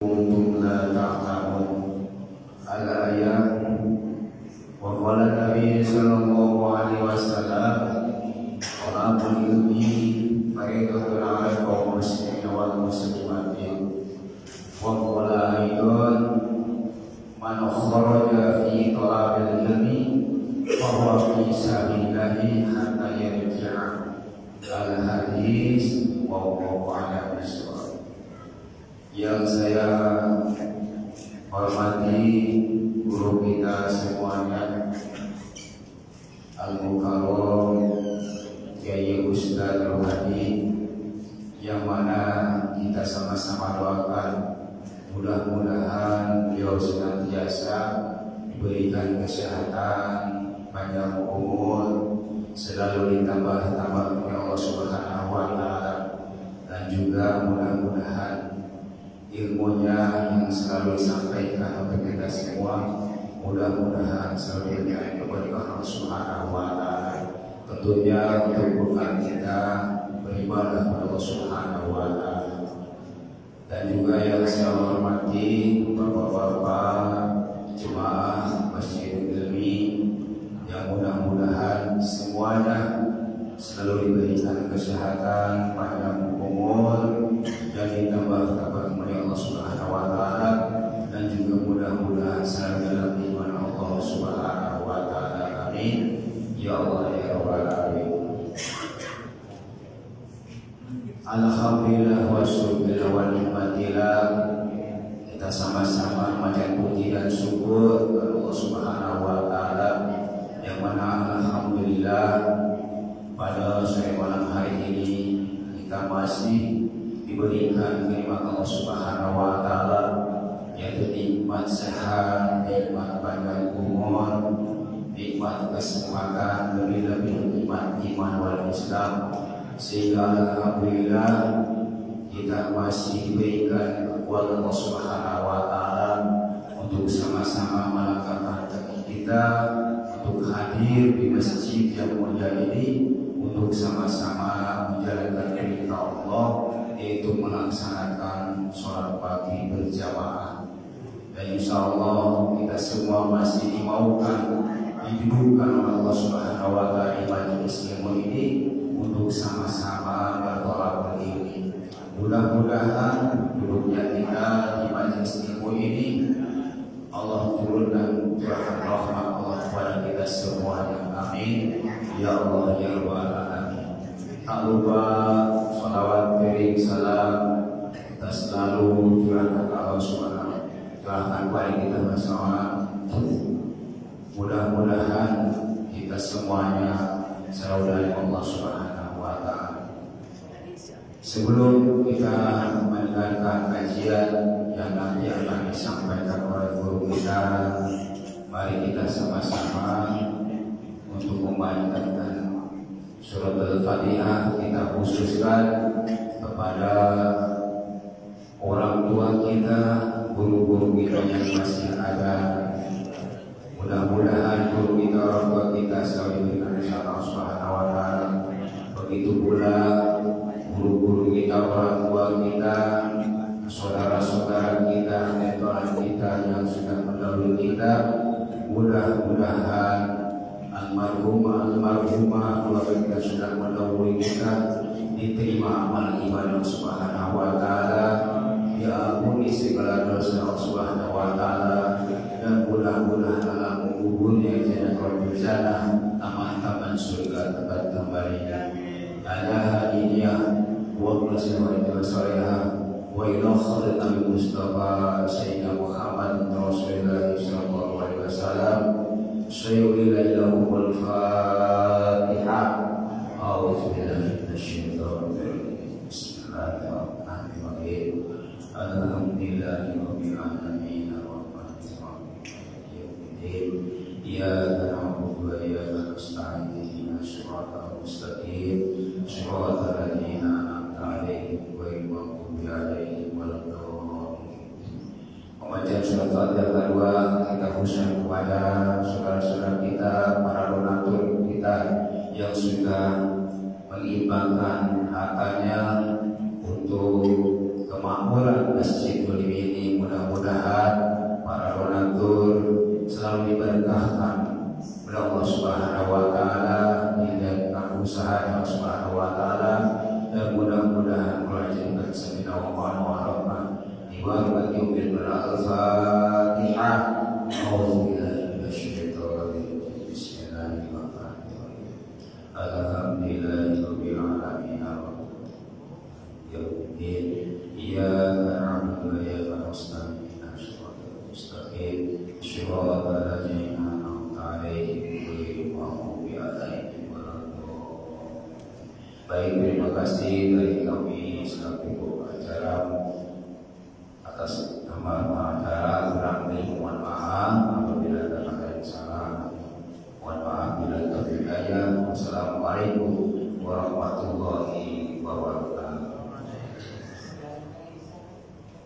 kuntum la ta'lamun. Al-ayat. Wa qala Nabi sallallahu alaihi wasallam talabul ilmi fariidatun 'ala kaum muslimin wal muslimatin. Wa qala aidan man kharaja fi talabil ilmi fa huwa fi sabilillahi hatta yarji'a. Al-hadis wa ala bisawab. Yang saya hormati guru kita semuanya, Al-Mukarram Kiai Ustaz Rohani, yang mana kita sama-sama doakan mudah-mudahan beliau senantiasa diberikan kesehatan, panjang umur, selalu ditambah-tambah oleh Allah Subhanahu wa Ta'ala, dan juga mudah-mudahan ilmunya yang selalu disampaikan untuk kita semua mudah-mudahan selalu diberikan kepada Allah Subhanahu wa Ta'ala. Tentunya untuk bekal kita beribadah kepada Allah Subhanahu wa Ta'ala. Dan juga yang saya hormati bapak-bapak jemaah Masjidil Ilmi, yang mudah-mudahan semuanya selalu diberikan kesehatan, panjang umur, dan ditambah-tambah oleh Allah Subhanahu wa Ta'ala, dan juga mudah-mudahan selalu dalam iman Allah Subhanahu wa Ta'ala. Amin ya Allah ya Rabbal alamin. Alhamdulillah wa syukur wa nikmatillah. Kita sama-sama mengucapkan puji dan syukur kepada Allah Subhanahu wa Ta'ala, yang mana alhamdulillah pada sore malam hari ini kita masih diberikan nikmat Allah Subhanahu wa Ta'ala, yaitu nikmat sehat, nikmat panjang umur, nikmat kesempatan, lebih-lebih nikmat iman wal Islam, sehingga alhamdulillah kita masih diberikan kekuatan Allah Subhanahu wa Ta'ala untuk sama-sama melangkahkan kaki kita untuk hadir di masjid yang mulia ini, untuk sama-sama menjalankan perintah Allah, yaitu melaksanakan sholat pagi berjamaah. Dan insya Allah kita semua masih dimaukan, didudukkan oleh Allah Subhanahu wa Ta'ala di majelis ilmu ini untuk sama-sama bertolak ilmi. Mudah-mudahan duduknya kita di majelis ilmu ini Allah turunkan rahmat Allah kepada kita semuanya. Amin ya Allah ya Rabbal alamin. Tak lupa salawat kirim salam kita selalu curahkan Allah Subhanahu, curahkan kepada kita bersama. Mudah-mudahan kita semuanya selalu dari Allah Subhanahu wa Ta'ala. Sebelum kita mendengarkan kajian yang nanti akan disampaikan oleh guru kita, mari kita sama-sama untuk membacakan surat Al-Fatihah. Kita khususkan kepada orang tua kita, guru-guru kita yang masih ada. Mudah-mudahan guru kita, orang tua kita selalu diberikan oleh Allah Subhanahu wa Ta'ala. Begitu pula guru-guru kita, orang tua kita, saudara-saudara kita, mentoran kita yang sudah mendahului kita, mudah-mudahan almarhumah keluarga kita sudah mendahului kita, diterima amal ibadah Subhanahu wa Ta'ala, diampuni segala dosa Allah Subhanahu wa Ta'ala, dan mudah-mudahan alam kuburnya jannah jannah, taman-taman surga tempat kembalinya. Ala hadiyah wa qasirah wa salihah wa ila khair Nabi Mustafa Sayyidina Muhammad Rasulullah sallallahu alaihi wasallam. Sayyidina ilahul Fatihah. A'udzu billahi minasyaitonir rajim. Bismillahirrahmanirrahim. Alhamdulillahirabbil alamin. Iyyaka na'budu wa iyyaka nasta'in. Ihdinas siratal mustaqim. Shiratal ladzina an'amta 'alaihim ghairil maghdubi 'alaihim waladdallin. Membaca surat Al-Fatihah kedua, kita khususkan kepada saudara-saudara kita, para donatur kita yang sudah mengimbangkan hartanya untuk kemakmuran Masjidul Ilmi ini. وأن الفاتحة. أعوذ بالله من الشيطان الرجيم. بسم الله الرحمن الرحيم. الحمد لله رب العالمين يوم الدين. إياك نعبد وإياك نستعين اهدنا الصراط المستقيم صراط الذين أنعمت عليهم غير المغضوب عليهم ولا الضالين. Baik, terima kasih dari kami selaku acara atas nama acara kurang lebih mohon maaf apabila ada kata yang salah. Mohon maaf bila terjadi. Wassalamualaikum warahmatullahi wabarakatuh.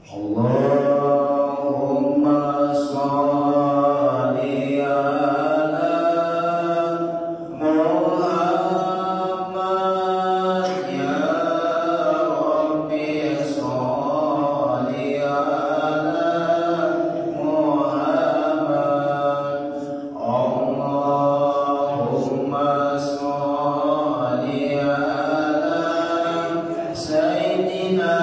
Allahumma sholli ala Muhammad ya Rabbi sholli ala Muhammad. Allahumma sholli ala Sayyidina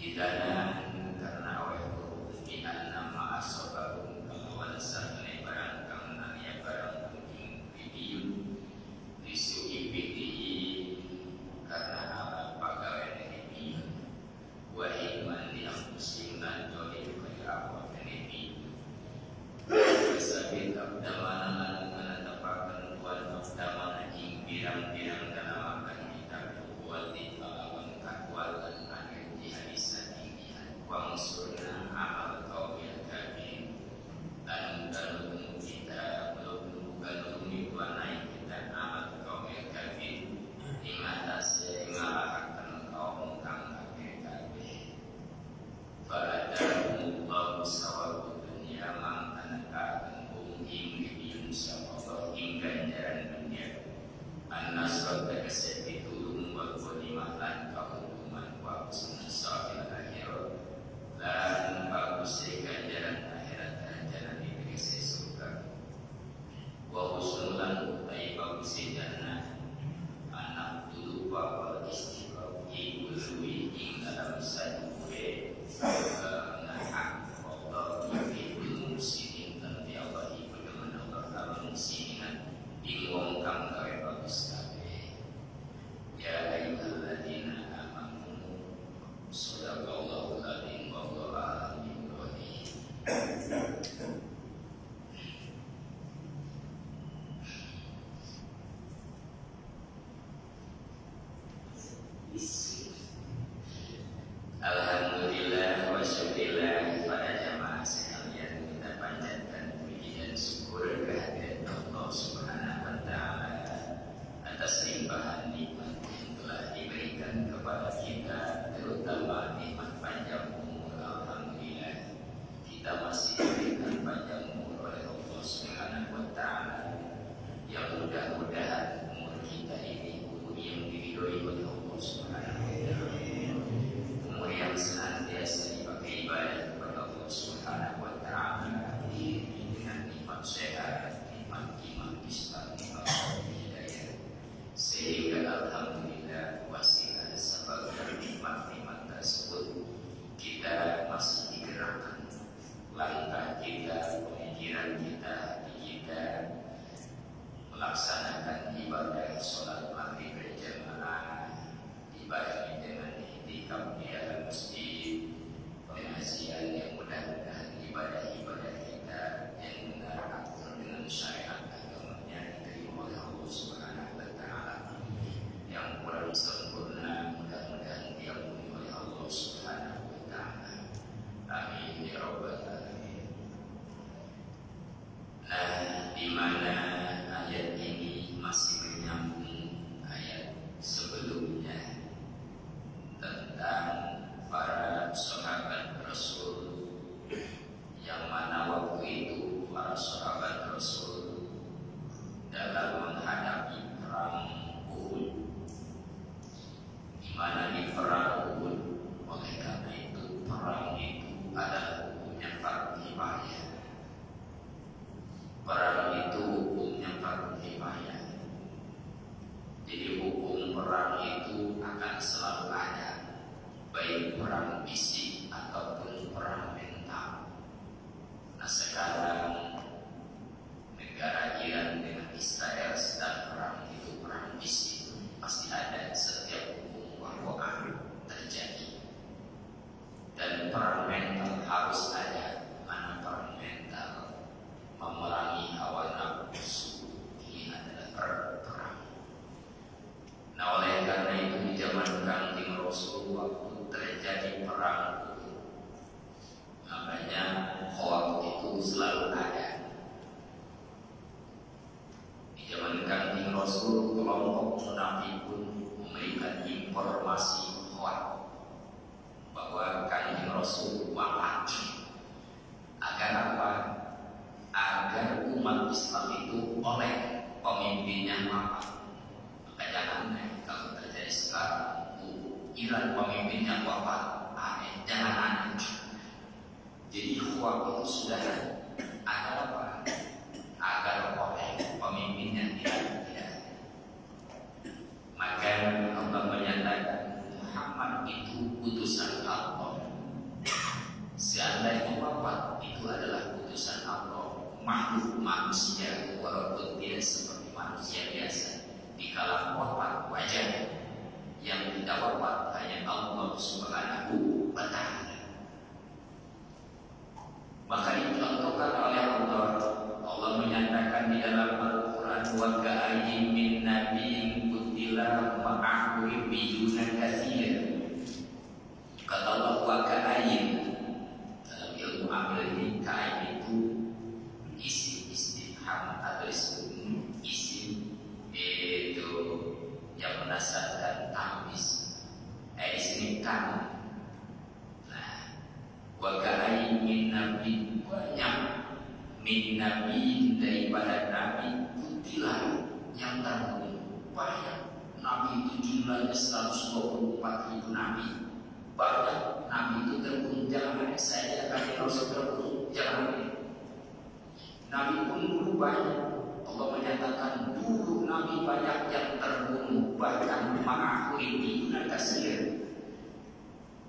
Tidaklah karena awal di nama asobahum kelawan sarnai barang kamunannya barang penting video disui video karena alat pegawai negeri wahiman yang muslim dan jodoh kaya awal negeri sabit abdamana menetapkan tuan abdamana ing birang-birang dalam akan kita buat di lawan kakuatan wangsurna amal kaum yang kami dan kita belum naik kita amal kaum yang kami ingatasi mengalahkan kaum kami pada Allah sawab dunia mengatakan hingga insyaallah hingga jalan dunia an-nasr terkesep itu membuat lan keuntungan wa husnul akhirat dan bagus ganjaran akhirat dan jalan di surga. Wa husnulan utai bagus jannah anak dulu wal istiqamah ibului ing dalam sadue nahak Allah ibul muslimin dan Allah ibul Allah al muslimin ing wong kang gawe bagus kabeh. Ya ayyuhalladzina amanu sadaqallahu alazim. Alhamdulillah wa syukurillah pada jamaah sekalian, kita panjatkan puji dan syukur kehadirat Allah Subhanahu wa taala atas limpahan nikmat yang telah diberikan kepada kita, terutama nikmat panjang umur. Alhamdulillah kita masih diberikan panjang umur oleh Allah Subhanahu wa taala, yang mudah-mudahan umur kita ini umur yang diridhoi oleh Allah Subhanahu wa taala, umur yang senantiasa dipakai ibadah kepada Allah Subhanahu wa taala dengan nikmat sehat, nikmat iman, Islam, nikmat hidayah, sehingga alhamdulillah wasilah sebab nikmat-nikmat tersebut kita masih digerakkan langkah kita, pemikiran kita melaksanakan ibadah sholat maghrib berjamaah, ibadah dengan itikaf di dalam masjid, pengajian yang mudah-mudahan ibadah-ibadah kita yang benar atur dengan syariat agamanya diterima oleh Allah Subhanahu wa taala. Yang kurang sempurna mudah-mudahan diampuni oleh Allah Subhanahu wa taala. Amin ya rabbal alamin. Nah, di mana ayat ini masih menyambung ayat sebelumnya tentang para sahabat Rasul, yang mana waktu itu para sahabat Rasul dalam menghadapi perang Uhud, di mana di perang Uhud, oleh karena itu perang itu adalah hukumnya fardu kifayah. Perang itu hukumnya fardu kifayah. Jadi hukum perang itu akan selalu ada, baik perang fisik ataupun perang mental. Nah sekarang negara Iran dengan Israel sedang perang, itu perang fisik, pasti ada setiap hukum wakwaan terjadi. Dan perang mental harus ada, mana perang mental memerangi hawa nafsu, ini adalah perang. Nah oleh karena itu di zaman Kanjeng Rasul waktu terjadi perang, makanya hoax itu selalu ada. Di zaman Kanjeng Rasul kelompok munafik pun memberikan informasi hoax bahwa Kanjeng Rasul wafat. Agar apa? Agar umat Islam itu oleh pemimpinnya wafat. Maka jangan kalau terjadi sekarang Iran pemimpinnya wafat, aneh, jangan aneh. Jadi hoax itu sudah ada apa? Agar oleh pemimpinnya tidak. Maka Allah menyatakan Muhammad itu utusan Allah. Seandainya wafat itu adalah putusan Allah, makhluk manusia walaupun tidak seperti manusia biasa, dikala wafat wajar, yang tidak wafat hanya Allah Subhanahu wa Ta'ala. Maka dicontohkan oleh Allah. Allah menyatakan di dalam Al-Quran, wa ka'ayyin min nabiyyin qutila ma'ahu ribbiyuna katsir. Kata Allah, wa ka'ayyin, dalam ilmu amil ini ka'ayyin itu isim istifham atau isim itu yang menasabkan tamis, isim kan. Nah, wa ka'ayyin min nabiyyin, banyak min nabi daripada nabi kutilah yang terbunuh. Banyak nabi itu jumlahnya 124.000 nabi. Banyak nabi itu terbunuh. Jangan saya kata Rasul terbunuh, jangan. Nabi pun dulu banyak. Allah menyatakan dulu nabi banyak yang terbunuh, bahkan ma'ahu ribbiyuna katsir.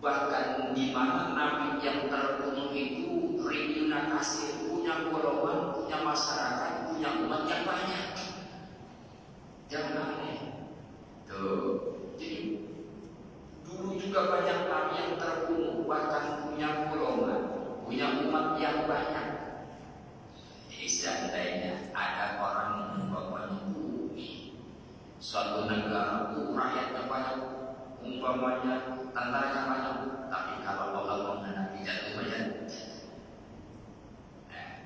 Bahkan di mana nabi yang terbunuh itu ribbiyuna katsir, punya golongan, punya masyarakat, punya umat yang banyak. Jangan aneh. Tuh. Jadi dulu juga banyak nabi yang terbunuh, bahkan punya golongan, punya umat yang banyak. Jadi seandainya ada orang umpamanya bumi, suatu negara itu rakyatnya banyak, umpamanya tentaranya banyak, tapi kalau Allah menghendaki jatuh banyak.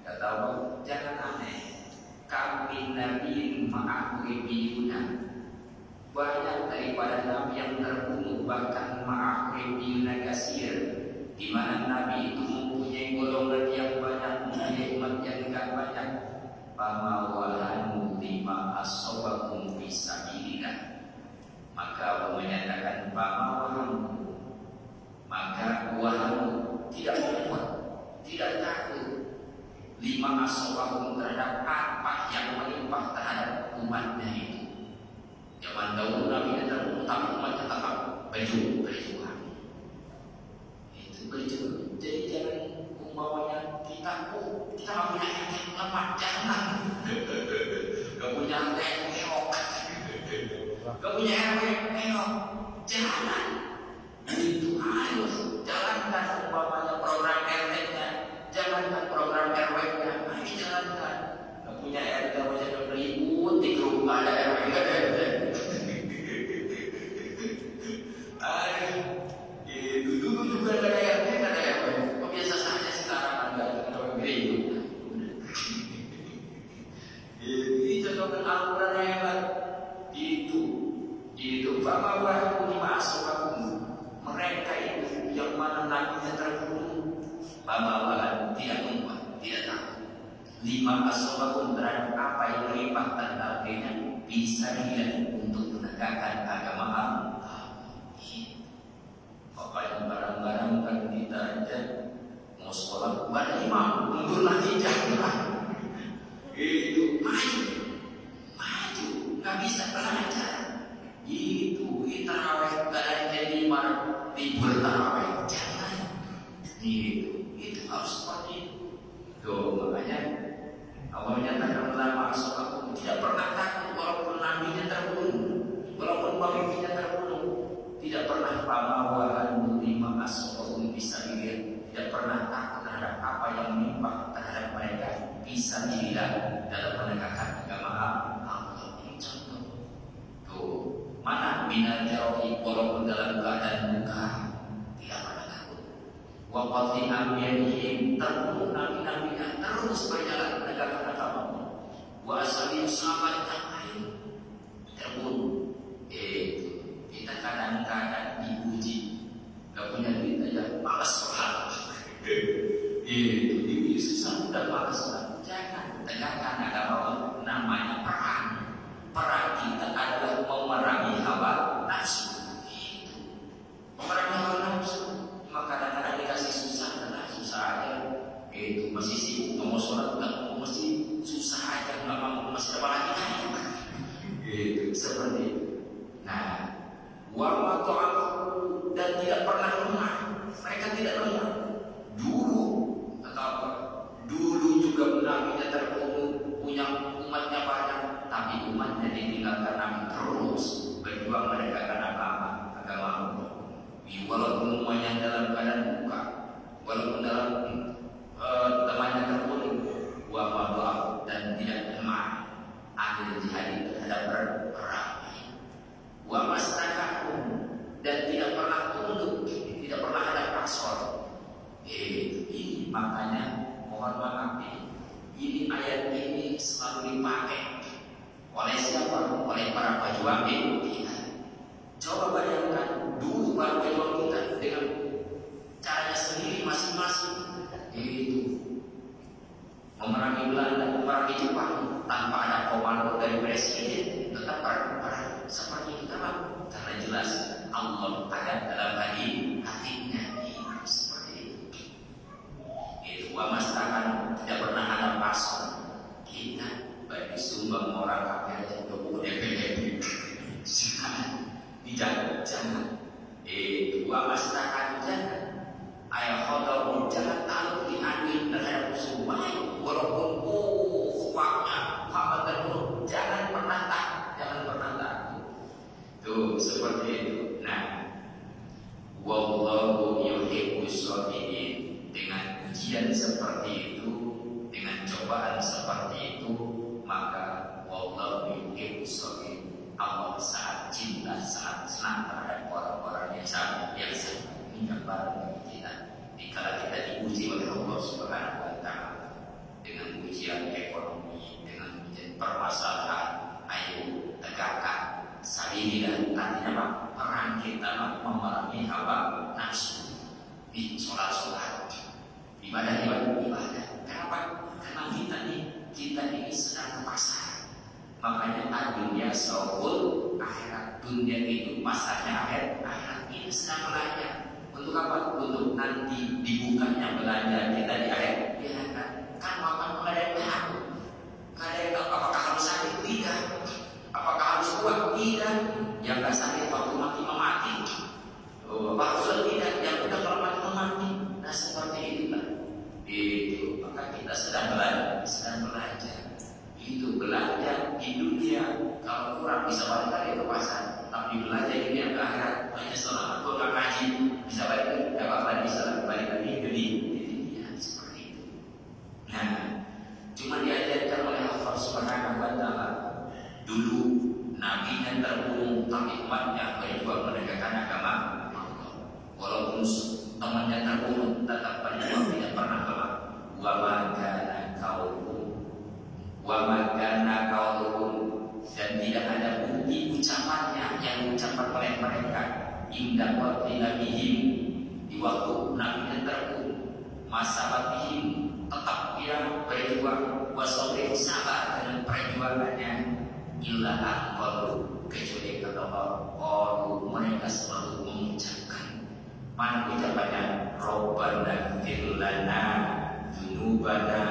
Kata Allah, jangan aneh. Kami nabiin ma'ahu ribbiyuna, banyak daripada nabi yang terbunuh, bahkan ma'ahu ribbiyuna katsir, di mana nabi itu mempunyai golongan yang banyak, mempunyai umat yang enggak banyak. Fama wahanu lima asobakum fi sabilillah, maka Allah menyatakan fama wahanu, maka wahanu tidak membuat, tidak takut lima asobahum terhadap apa yang melimpah terhadap umatnya itu. Zaman dahulu Nabi terbunuh, tapi umatnya tetap berjuang. Itu berjuang. Jadi jangan umpamanya kita nggak punya yang lemah, jangan. Gak punya yang meok, gak punya yang meok, jangan. Itu harus jalankan umpamanya program RT-nya. Jalankan program RW-nya, mari jalankan. Gak punya RT macam ribut di grup, ada RW, gak ada RT. Itu dulu juga gak ada RT, gak ada RW. Kok biasa saja sekarang ada ribut. Itu contohkan Al-Quran yang hebat. Itu fama wahyu lima asobakum, mereka itu yang mana nabinya terbunuh, fama wahyu tidak membuat, tidak takut lima asobakum terhadap apa yang melimpah dan akhirnya bisa dilihat untuk menegakkan agama Allah. Pokoknya barang-barang kan kita aja mau sekolah pada imam, mundur lagi jangan. Itu maju, nggak bisa belajar. Itu tarawih kadang jadi marah, libur tarawih jangan. Itu harus seperti itu. Tuh makanya Allah menyatakan lama asal tidak pernah takut walaupun nabinya terbunuh, walaupun pemimpinnya terbunuh, tidak pernah pamawalan lima asal bisa dilihat, tidak pernah takut terhadap apa yang menimpa terhadap mereka, bisa dilihat dalam menegakkan agama Allah. Ini contoh. Tuh. Mana minal jauhi, walaupun dalam keadaan muka tidak pernah takut. Waqati amyanihim, terbunuh nabi-nabinya terus berjalan menegakkan agama. Wa ashabi sahabat yang lain terbunuh. Kita kadang-kadang diuji, gak punya duit aja malas sholat. Ini susah udah malas sholat. Jangan tegakkan agama Allah, namanya perang. Perang kita adalah memerangi hawa nafsu. Itu memerangi hawa nafsu. Maka kadang-kadang dikasih susah, susah aja. Itu masih sibuk, nggak mau sholat, nggak mau, masih susah aja, nggak mau, masih apa lagi? Itu seperti walaupun dalam temannya terbunuh, wa maaf dan tidak lemah, adil jihad terhadap perang, wa mastakahu dan tidak pernah tunduk, tidak pernah ada pasor. Ini makanya mohon maaf ini ayat ini selalu dipakai oleh siapa? Oleh para pejuang kita. Coba bayangkan dulu para pejuang kita dengan caranya sendiri masing-masing, yaitu memerangi Belanda, memerangi Jepang tanpa ada komando dari presiden, tetap perang seperti itu kan? Karena jelas Allah ada dalam hatinya, seperti itu. Itu masakan tidak pernah ada pasal kita bagi sumbang orang kafir aja untuk DPD. Jangan. Dua masyarakat jangan. Ayah khotob jangan takut diambil terhadap musuh. Walaupun uangnya Muhammad jangan pernah takut. Tuh seperti itu. Nah, wallahu yuhibbus sabirin. Dengan ujian seperti itu, dengan cobaan seperti itu, maka wallahu yuhibbus sabirin. Allah sangat cinta, sangat senang terhadap orang-orang yang sangat menyabar bagi kita. Dikala kita diuji oleh Allah Subhanahu wa Ta'ala dengan ujian ekonomi, dengan ujian permasalahan, ayo tegakkan sabilillah. Artinya apa? Perang kita memerangi hawa nafsu. Di sholat, ibadah. Kenapa? Karena kita ini sedang ke pasar. Makanya dunia saukul akhirat. Dunia itu pasarnya akhirat ini sedang belanja. Untuk apa? Untuk nanti dibukanya belanja kita di akhirat. Kan makan ada yang tahu. Apakah harus sakit? Tidak. Apakah harus kuat? Tidak. Yang nggak sakit waktu mati. Harus tidak. Yang udah kalau mati. Nah seperti itulah. Itu maka kita sedang belajar. Itu belanja di dunia kalau kurang bisa balik lagi ke pasar, tapi belanja di dunia ke akhirat hanya selama aku nggak ngaji bisa balik lagi, nggak apa-apa bisa balik lagi ke dunia seperti itu. Nah, cuma diajarkan oleh Allah Subhanahu wa Ta'ala. Dulu Nabi yang terbunuh tapi umatnya berjuang menegakkan agama Allah. Walaupun temannya terbunuh tetap berjuang tidak pernah lemah. Wa makana kauluhum dan tidak ada bukti ucapannya yang ucapan oleh mereka indah waktu nabihim di waktu nabinya terbunuh masabatihim tetap dia berjuang wasobrin sabar dengan perjuangannya illa anqalu kecuali kata Allah mereka selalu mengucapkan mana ucapannya Rabbana fir lana dzunubana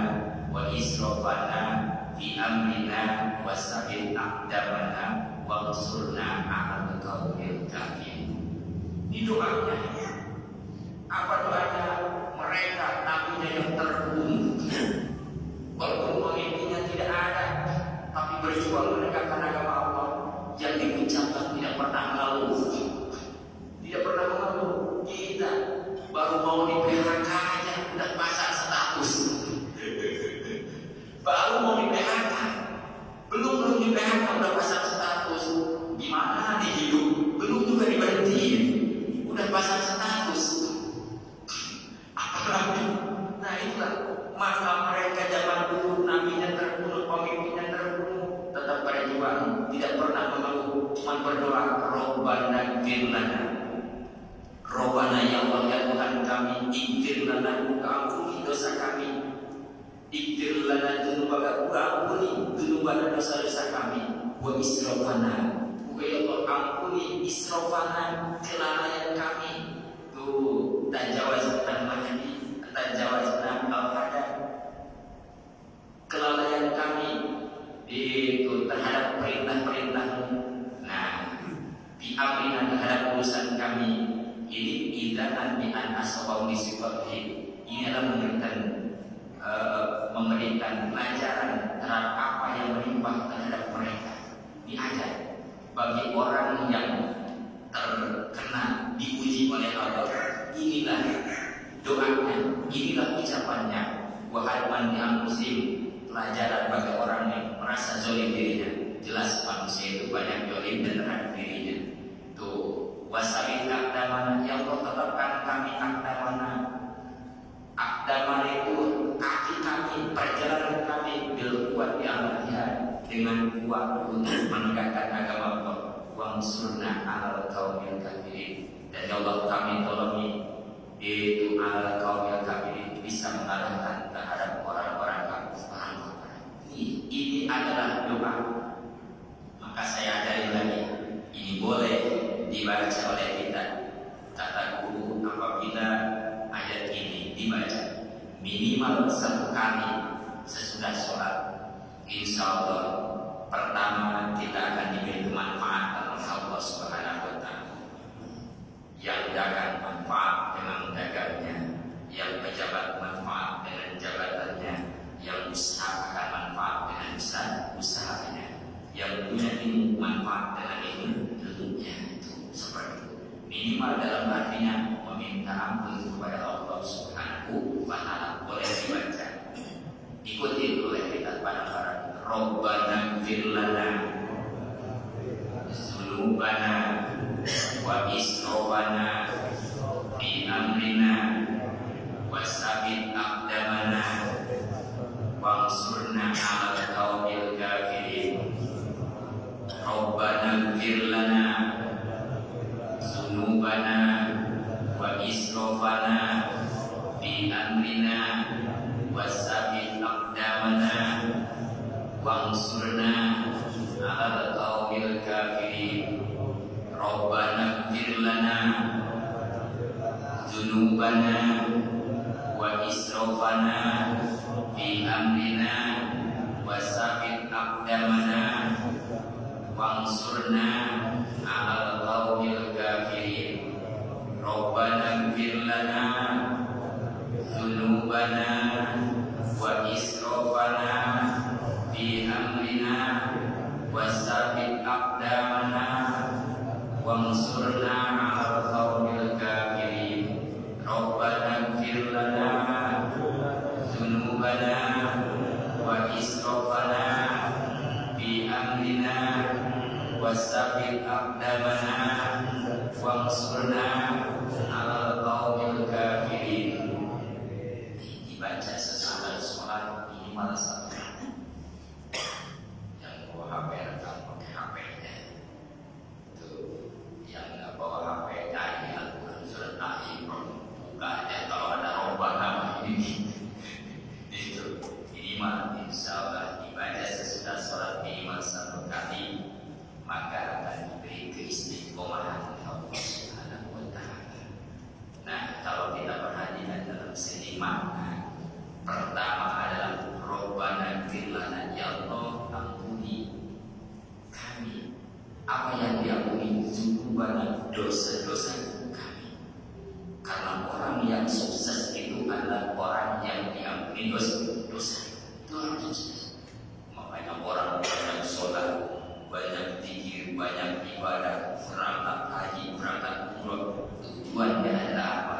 wa israfana fi amrina wasabil aqdamana wa ansurna 'alal qaumil kafirin. Ini doanya. Apa doanya? Mereka nabinya yang terbunuh. Walaupun pemimpinnya tidak ada, tapi berjuang menegakkan agama Allah. Yang diucapkan tidak pernah mengeluh. Tidak pernah mengeluh. Kita baru mau di PHK aja udah pasang status. Baru mau di PHK, belum di PHK udah pasang status. Gimana di hidup? Belum juga diberhentiin, udah pasang status. Apalagi, nah itulah maka mereka zaman dulu nabinya terbunuh, pemimpinnya terbunuh, tetap berjuang, tidak pernah mengeluh, cuma berdoa, Rabbana ighfir lana. Rabbana ya Allah ya Tuhan kami, ighfir lana, ampuni dosa kami. Ighfir lana dzunubana, ampuni dzunubana dosa-dosa kami. Wa israfana, ya Allah ampuni israfana kelalaian kami. Tuh tajawazna mahdi, tajawazna al-hada. Kelalaian kami itu terhadap perintah-perintah-Mu. Nah, di amrina terhadap urusan kami ini idanan bi an asbab nisbati. Ini adalah memberikan pelajaran terhadap apa yang menimpa terhadap mereka. Diajar bagi orang yang terkena diuji oleh Allah. Inilah doanya, inilah ucapannya. Wahai umat muslim, pelajaran bagi orang yang merasa zalim dirinya. Jelas manusia itu banyak zalim dan terhadap dirinya. Tuh, wasabit akdamana, ya Allah tetapkan kami akdamana. Akdamana itu kaki kami, perjalanan kami bil kuat di amal jihad, dengan kuat untuk menegakkan agama Allah. Wansurna alal qaumil kafirin, dan ya Allah kami tolongi itu alal qaumil kafirin, bisa mengalahkan terhadap orang-orang kafir. Ini adalah doa. Maka saya ajari lagi, ini boleh dibaca oleh kita. Kata guru, apabila ayat ini dibaca minimal 1 kali sesudah sholat, insya Allah pertama kita akan diberi manfaat oleh Allah Subhanahu wa Ta'ala. Yang dagang manfaat dengan dagangnya, yang pejabat manfaat dengan jabatannya, yang usaha akan manfaat dengan usahanya, yang punya ilmu manfaat dengan ilmunya. Itu seperti itu. Minimal dalam artinya meminta ampun kepada Allah Subhanahu wa Ta'ala. Boleh dibaca, ikuti oleh kita pada Rabbana ighfir lana dzunubana wa israfana fi amrina wasabit aqdamana wansurna 'alal qaumil kafirin. Rabbana ighfir lana dzunubana wa israfana fi amrina wasabit aqdamana wansurna 'alal qaumil kafirin. Rabbana ighfir lana dzunubana wa israfana fi amrina wasabit aqdamana wansurna 'alal qaumil kafirin. Rabbana ighfir lana dzunubana wa israfana fi amrina wasabit aqdamana wansurna 'alal qaumil kafirin. Rabbana ighfir lana dzunubana wa israfana fi amrina wasabit aqdamana wansurna 'alal qaumil kafirin. Dibaca sesudah sholat minimal 1. HP rekam pakai HP-nya. Itu yang nggak bawa HP-nya ini Al-Quran surat Al-Imran, buka aja kalau ada rombongan ini. Itu minimal insya Allah dibaca sesudah sholat minimal 1 kali, maka akan diberi keistiqomahan Allah Subhanahu wa Ta'ala. Nah, kalau kita perhatikan dalam segi makna, pertama adalah Rabbana ighfir lana, ya Allah ampuni kami apa yang diampuni dzunubana, dosa-dosa kami. Karena orang yang sukses itu adalah orang yang diampuni dosa-dosa. Itu orang sukses. Makanya orang banyak sholat, banyak zikir, banyak ibadah, berangkat haji, berangkat umroh, tujuannya adalah apa?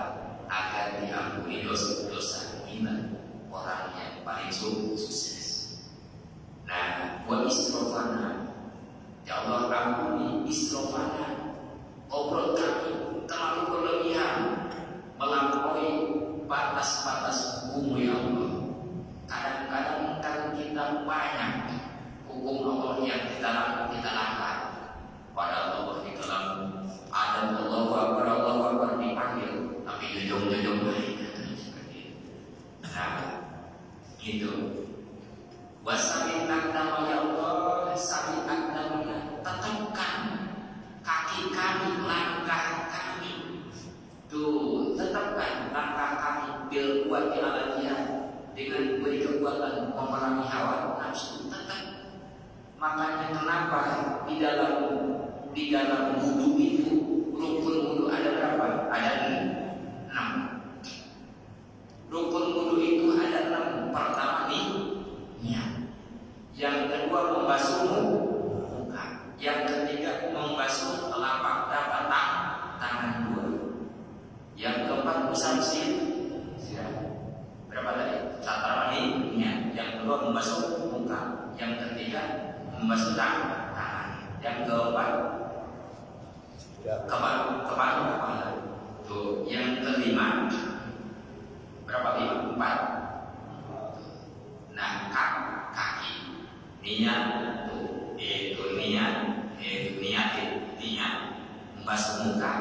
Agar diampuni dosa-dosa. Inilah orang yang paling sukses. Nah, wa israfana, ya Allah ampuni israfana, obrol kami terlalu berlebihan, melampaui batas-batas hukum ya Allah. Kadang-kadang kan kita banyak hukum Allah yang kita langgar. Padahal Allah di dalam Adam Allahu Akbar dipanggil, tapi jujung-jujung lain seperti itu. Nah, itu wasabit aqdama, ya Allah sabit aqdamana, tetapkan kaki kami, langkah kami. Tuh, tetapkan langkah kami bil kuat ala jihad, dengan beri kekuatan memerangi hawa nafsu. Tetap. Makanya kenapa di dalam wudu itu rukun wudu ada berapa? Ada 6. Rukun wudu itu ada 6. Pertama nih niat. Yang kedua membasuh muka. Yang ketiga membasuh telapak tangan 2. Yang keempat musabsir membasuh tangan. Yang keempat kepala. Tuh, yang kelima berapa lima? 4. Nah, kaki. Niat tuh, niat membasuh muka.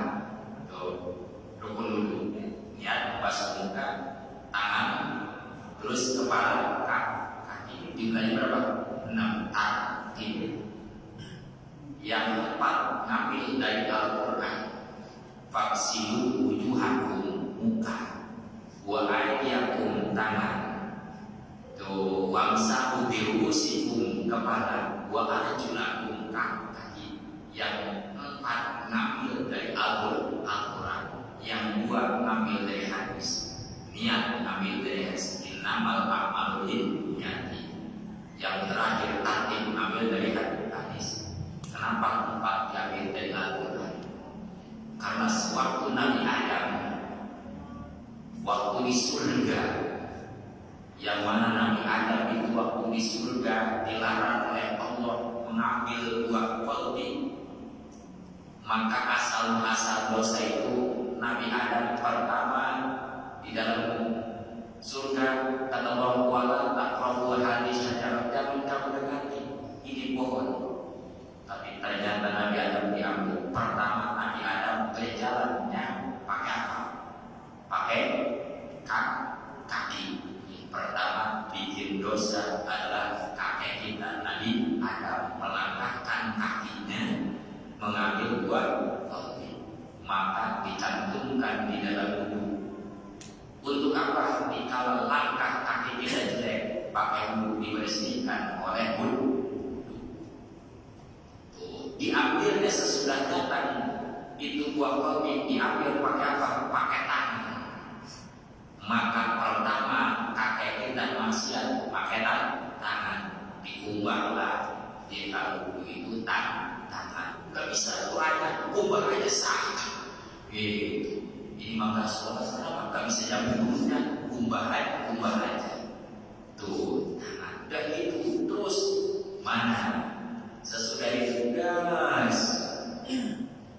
Tuh, rukun dulu. Niat membasuh muka, tangan, terus kepala, kaki. Jumlahnya berapa? 6. Kaki. Yang keempat, ngambil dari Al-Quran. Faksilu wujuhakum, muka, wa aydiyakum, tangan, tuh, wamsahu birusikum, kepala, wa arjulakum, kaki. Yang 4 ngambil dari Al-Quran. Yang 2 ngambil dari hadis. Niat ngambil dari hadis. Innamal a'malu binniyati. Yang terakhir tartib ngambil dari hadis. Kenapa 4 diambil dari Al-Quran? Karena sewaktu Nabi Adam waktu di surga, yang mana Nabi Adam itu waktu di surga dilarang oleh Allah mengambil buah kolbi, maka asal dosa itu Nabi Adam pertama di dalam surga kata Allah wala taqrabu hadis syajarat, jangan kamu dekati ini pohon. Tapi ternyata Nabi Adam diambil. Pertama Nabi Adam berjalannya pakai apa? Pakai kaki. Pertama bikin dosa adalah kakek kita Nabi Adam melangkahkan kakinya mengambil buah kolbi, maka dicantumkan di dalam wudhu. Untuk apa? Kalau langkah kaki kita jelek, pakai wudhu dibersihkan oleh wudhu. Diambilnya sesudah datang itu buah kolbi, diambil pakai apa? Pakai tangan. Maka pertama kakek kita maksiat pakai tangan, dikumbahlah di kalau itu tangan. Gak bisa doanya, kumbah aja sakit. Ini maka sholat kenapa? Gak bisa jam dulunya, kumbah aja. Tuh tangan. Dan itu terus mana? Sesudah itu gas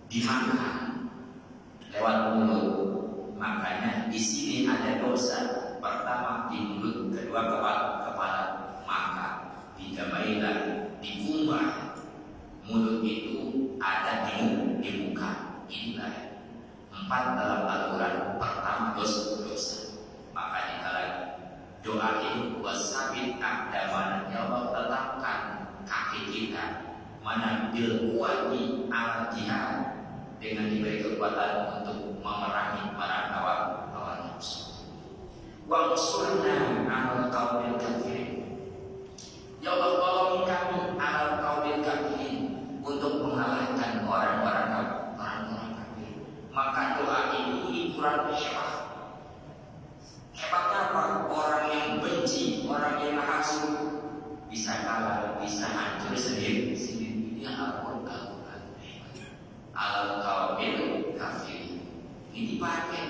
dimakan lewat mulut. Makanya di sini ada dosa. Pertama di mulut, kedua kepala, maka digamailah dikumbah. Mulut itu ada di muka. Inilah 4 dalam Al-Quran. Pertama dosa. Makanya kalau doa ini wasabit aqdamana, ya Allah tetapkan kaki kita mana bilkuati al jihad, dengan diberi kekuatan untuk memerangi para lawan nafsu. Wa usulna al qaumil kafirin, ya Allah tolong kami al qaumil kafirin, untuk mengalahkan orang-orang kafir. Maka doa ini kurang hebat. Hebatnya apa? Orang yang benci, orang yang hasud bisa kalah, bisa hancur sendiri. Ini Al-Quran. Al-Qaumil Kafir. Ini dipakai.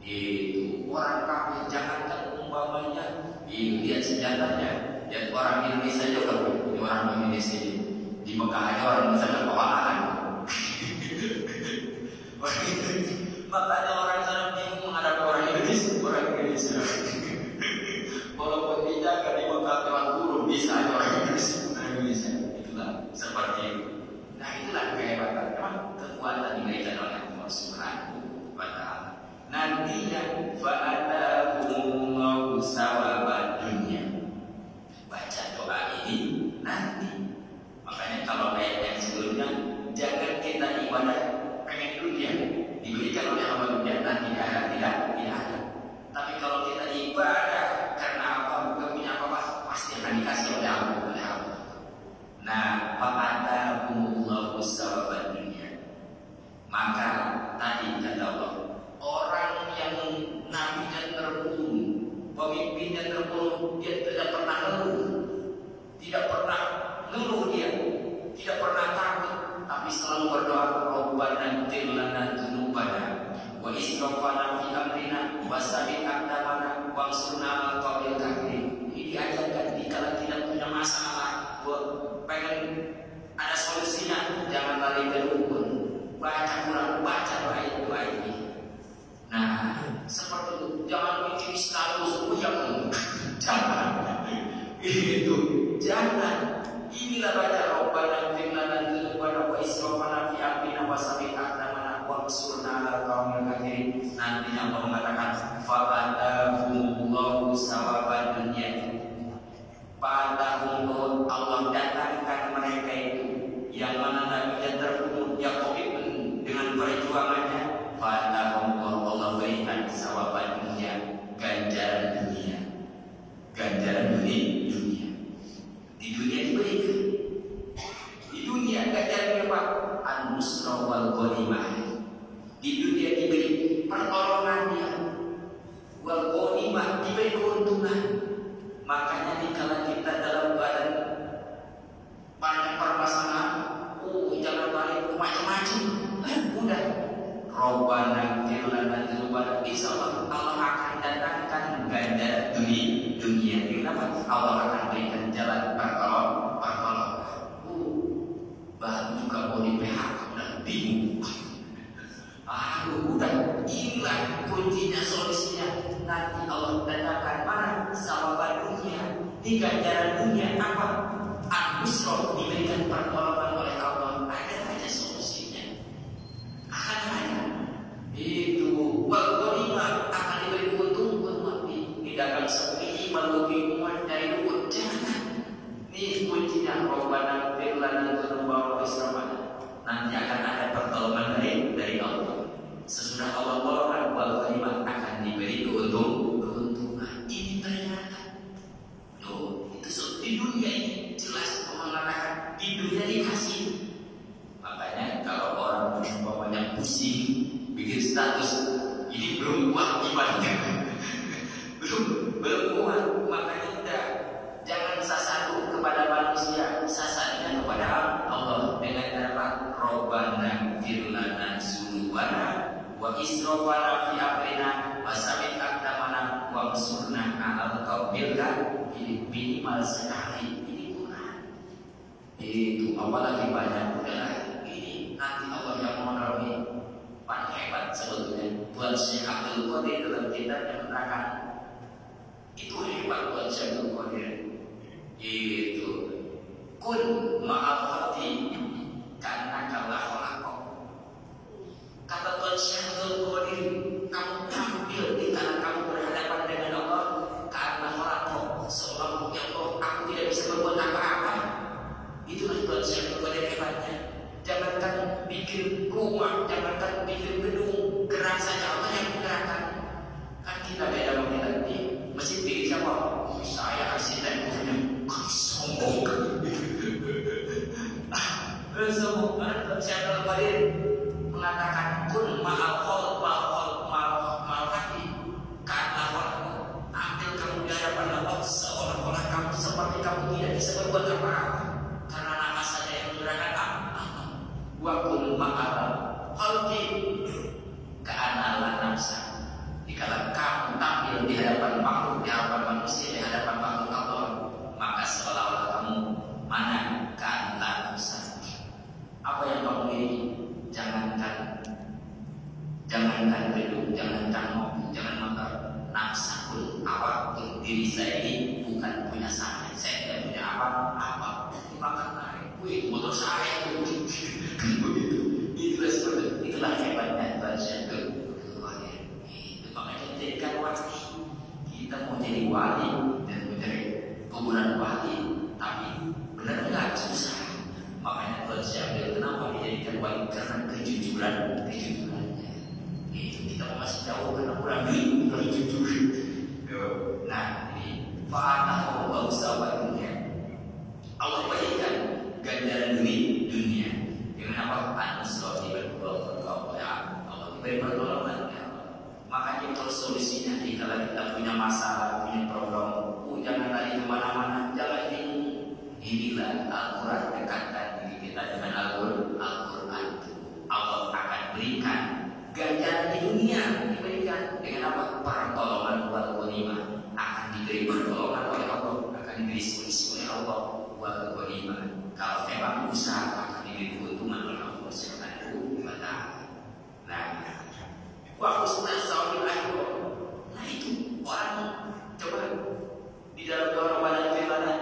Itu orang kafir, jangankan umpamanya lihat senjatanya. Dan orang Indonesia juga, orang Indonesia di Mekah aja orang Indonesia berkewalahan. Makanya orang sana bingung menghadapi orang Indonesia. Walaupun dijaga di Mekah teman guru bisa aja orang Indonesia. Itulah seperti itu. Nah itulah kehebatan, memang kekuatan diberikan oleh Allah Subhanahu wa Ta'ala. Nantinya fa'atahumullahu sawabad dunya. Baca doa ini nanti. Makanya kalau ayat yang sebelumnya, jangan kita ibadah pengen dunia diberikan oleh Allah dunia, nanti tidak ada. Tapi kalau kita ibadah karena apa? Gak punya apa-apa, pasti akan dikasih oleh Allah. Nah, fa'atahumullahu sawabad dunya. Maka tadi kata Allah, orang yang nabinya terbunuh, pemimpinnya terbunuh, dia tidak pernah ngeluh, dia tidak pernah takut, tapi selalu berdoa, Rabbana ighfir lana dzunubana wa israfana fi amrina wa sabbit aqdamana wansurna 'alal qaumil kafirin. Ini diajarkan jika tidak punya masalah, pengen Itu jangan. Inilah baca Rabbana fir lana dzunubana wa israfana fi amrina wa sabbit aqdamana wa ansurna 'alal qaumil kafirin. Nanti Allah mengatakan fa'atahumullahu sawaban dunya. Fa'atahumullahu, Allah datangkan mereka itu yang mana nabinya terbunuh, dia komitmen dengan perjuangannya. Fa'atahumullahu, Allah berikan sawaban dunya, ganjaran dunia. Ganjaran dunia. Di dunia diberikan. Di dunia ganjaran apa? An-nusra wal ghanimah. Di dunia diberi pertolongannya. Wal ghanimah, diberi keuntungan. Makanya dikala kita dalam badan banyak permasalahan, jangan balik ke macam-macam. Udah. Rabbana fir lana dzunubana, insyaallah Allah akan datangkan ganjaran dunia. Kenapa? Allah akan berikan jalan pertolongan. Baru juga mau di PHK, udah bingung. Udah inilah kuncinya, solusinya. Nanti Allah datangkan mana? Sawaban dunia. Di ganjaran dunia apa? An-nusra, diberikan pertolongan oleh Allah. Ada aja solusinya. Ada. Itu wal ghanimah, akan diberi keuntungan. Di dagang sepi melupi umat dari dukun. Jangan. Ini kuncinya. Rabbana fir lana dzunubana wa israfana. Nanti akan ada pertolongan dari Allah. Sesudah Allah tolongan, wal ghanimah, akan diberi keuntungan. Ini ternyata. Itu di dunia ini jelas Allah mengatakan di dunia dikasih. Makanya kalau orang umpamanya pusing bikin status, ini belum kuat ibaratnya. belum kuat. Makanya udah jangan sasar kepada manusia, sasarnya kepada Allah dengan cara Rabbana fir lana dzunubana wa israfana fi amrina wa sabbit aqdamana wa ansurna 'alal qaumil kafirin. Minimal sekali ini Quran. Itu apalagi banyak udahlah. Ini nanti Allah yang menolongi. Pak hebat sebetulnya buat Syekh Abdul Qadir dalam kitabnya menerangkan. Itu hebat buat Syekh Abdul Qadir. Itu kun ma'al khati karena kalah khalaqah. Kata Tuhan Syekh Abdul Qadir, kamu tampil di tanah kamu berhadapan dengan Allah karena khalaqah, seolah ya Allah aku tidak bisa berbuat apa-apa. Itulah Tuhan Syekh Abdul Qadir hebatnya. Jangankan bikin rumah, jangankan bikin gedung, gerak saja Allah yang menggerakkan. Kan kita beda sama kita di mesin pilih siapa? Saya asisten punya sombong. Sombong banget. Syekh Abdul Qadir mengatakan kun ma'al hati karena waktu ambil kamu di hadapan Allah seolah-olah kamu seperti kamu tidak bisa berbuat apa-apa karena nama saja yang menggerakkan Allah. Wa kun ma'al khalqi ka'anala nafsa. Dikala kamu tampil di hadapan makhluk, di hadapan manusia, di hadapan makhluk Allah, maka seolah-olah kamu mana ka'anala nafsa. Apa yang kamu miliki? Jangankan gedung, jangankan mobil, jangan motor, nafsa pun apapun diri saya ini bukan punya saya tidak punya apa-apa. Makan naik, itu motor saya itu begitu. Itulah seperti itulah hebatnya bahasa itu. Makanya jadikan wali. Kita mau jadi wali dan mencari kuburan wali, tapi benar-benar susah. Makanya Tuhan Syekh kenapa dijadikan wali? Karena kejujurannya. Itu kita masih jauh karena kurang jujur. Nah ini fa'atahu wa usawadunya. Allah berikan ganjaran dunia dengan apa? An-nusra Allah diberi pertolongan. Makanya itu solusinya. Kalau kita punya masalah, punya problem, jangan lari kemana-mana, jangan bingung. Inilah Al-Quran, dekatkan diri kita dengan Al-Quran. Allah akan berikan ganjaran di dunia, diberikan dengan apa? Pertolongan wal ghanimah. Akan diberi pertolongan oleh Allah, akan diberi solusi oleh Allah wal ghanimah. Kalau memang usaha akan diberi keuntungan oleh Allah Subhanahu wa ta'ala. Nah, wa husnul sawabil akhirah. Nah itu orang coba di dalam doa Rabbana fir lana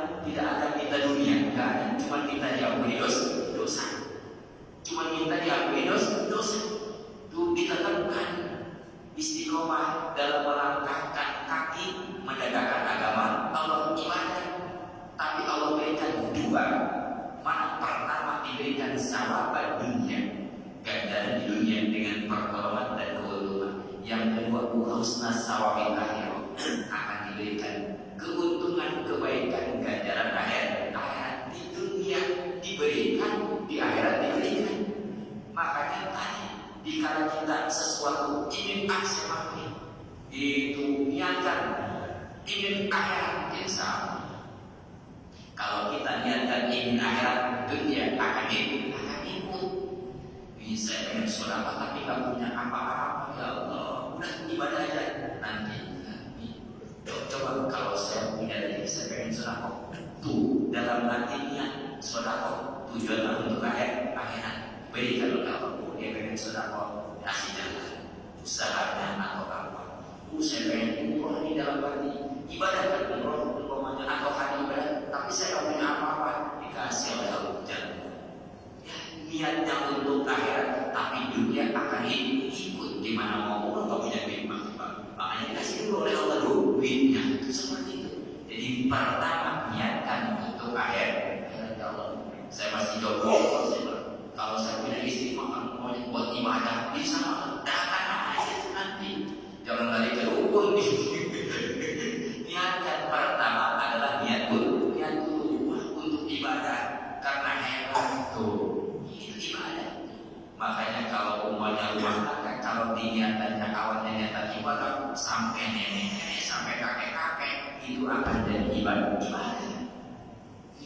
husna sawabil akhirah, akan diberikan keuntungan, kebaikan, ganjaran akhirat. Di dunia diberikan, di akhirat diberikan. Makanya tadi dikala kita sesuatu ingin maksimal, itu niatkan ingin akhirat, insya Allah. Kalau kita niatkan ingin akhirat, dunia akan ikut. Bisa pengen sedekah tapi nggak punya apa-apa, ya Allah, udah ibadah aja nanti. Coba kalau saya punya dari saya pengen sedekah, tuh dalam hatinya sedekah tujuan untuk akhirat. Berikan oleh Allah, dia pengen sedekah, kasih jalan usahanya atau apa. Saya pengen umroh di dalam hati, ibadah kan umroh umpamanya atau hari ibadah, tapi saya nggak punya apa-apa, dikasih oleh Allah jalan. Ya, niatnya untuk akhirat, tapi dunia akan ikut di mana mau orang nggak punya duit makanya dikasih dulu oleh Allah duitnya, seperti itu. Jadi pertama niatkan untuk akhirat. Ya Allah, saya masih jodoh, kalau saya punya istri makan maunya buat ibadah, bisa datang aja nanti. Jangan lari ke rukun. Niatkan pertama adalah niat dulu untuk ibadah, karena hebat tuh itu ibadah. Makanya kalau umpamanya rumah tangga, kalau diniatannya awalnya niatan ibadah sampai nenek sampai kakek itu akan jadi ibadah.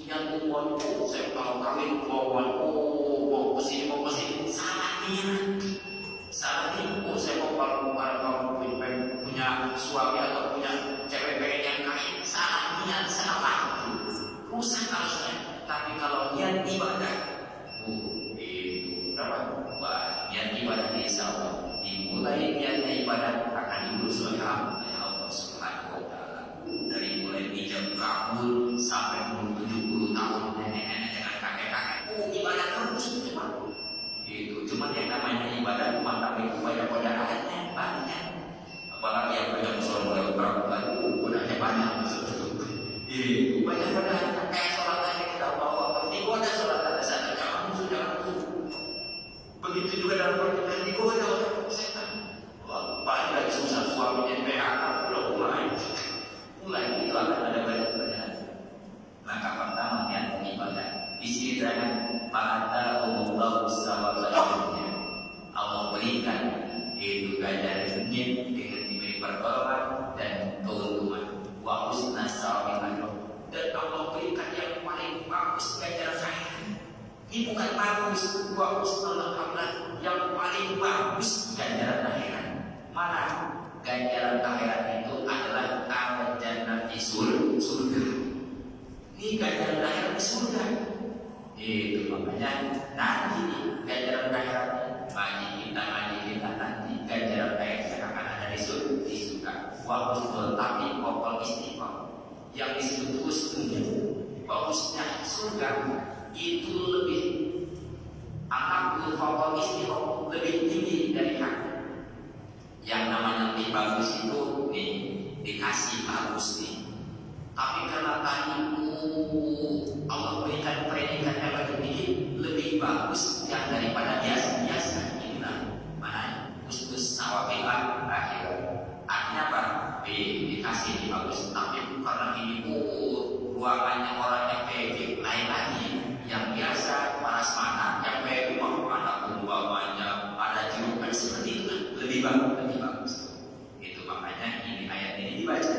Yang umum saya kalau kawin mau kesini salah niat. Saya mau kalau punya suami atau punya cewek pengen yang kaya, salah niat, salah rusak harusnya. Tapi kalau niat ibadah, itu berapa? Wah, niat ibadah insya Allah dimulai niatnya ibadah akan diurus oleh Allah Subhanahu wa Ta'ala. Dari mulai ijab kabul sampai umur 70 tahun nenek-nenek dengan kakek-kakek, ibadah terus itu. Cuman yang namanya ibadah rumah tangga itu banyak adatnya, banyak. Apalagi yang banyak musola mulai berapa budaya banyak. Itu banyak adat. Kayak sholat aja kita bawa di kota sholat ada sana jangan begitu juga dalam pernikahan di kota setan. Paling lagi susah suaminya PHK mulai itu akan ada banyak. Maka pertama niat ibadah. Di sini terangkan ma'ata umullahu sawabalannya. Allah berikan itu ganjaran dunia dengan diberi pertolongan dan keuntungan. Wa husna sawabalannya. Dan Allah berikan yang paling bagus ganjaran akhirat. Ini bukan bagus, wa husna alhamdulillah, yang paling bagus ganjaran akhirat. Mana ganjaran akhirat itu adalah al-jannati surga. Ini ganjaran akhirat di surga. Itu makanya nanti ganjaran akhirat bagi kita nanti ganjaran akhirat akan ada di surga. Wahusnul tapi pokok istiqomah yang disebut husnunya, bagusnya surga itu lebih pokok istiqomah lebih tinggi dari hati. Yang namanya lebih bagus itu nih dikasih bagus nih. Tapi karena tadi Allah berikan predikat yang lebih bagus yang daripada biasa. Inilah mana khusus sawabil akhirat. Artinya apa? Dikasih ini bagus. Tapi karena ini ruangannya orangnya kayak lain lagi. Yang biasa panas mata, yang kayak ada umpamanya, ada julukan seperti itu lebih bagus. Itu makanya ini ayat ini dibaca.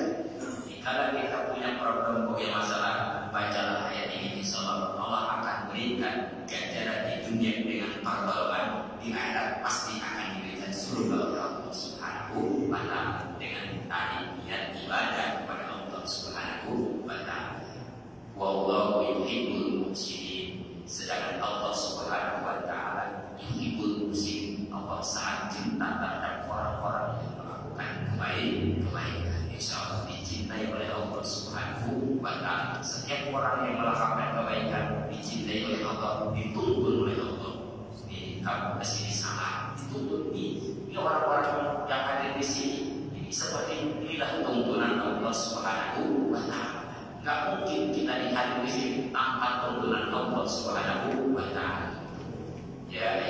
Kalau kita punya problem punya masalah, bacalah ayat ini, insyaallah Allah akan berikan ganjaran di dunia dengan pertolongan, di akhirat pasti akan diberikan surga oleh Allah Subhanahu wa Ta'ala dengan tadi niat ibadah kepada Allah Subhanahu wa Ta'ala. Wallahu yuhibbul muhsinin. Sedangkan Allah Subhanahu wa Ta'ala yuhibbul muhsinin. Allah sangat cinta terhadap orang-orang yang melakukan kebaikan. Insyaallah dicintai oleh Allah Subhanahu wa Ta'ala. Setiap orang yang melakukan kebaikan dicintai oleh Allah, dituntun oleh Allah. Ini kamu kesini salah, dituntut ini orang-orang yang ada di sini. Ini seperti inilah tuntunan Allah Subhanahu wa Ta'ala. Gak mungkin kita dihadir di sini tanpa tuntunan Allah Subhanahu wa Ta'ala. Ya,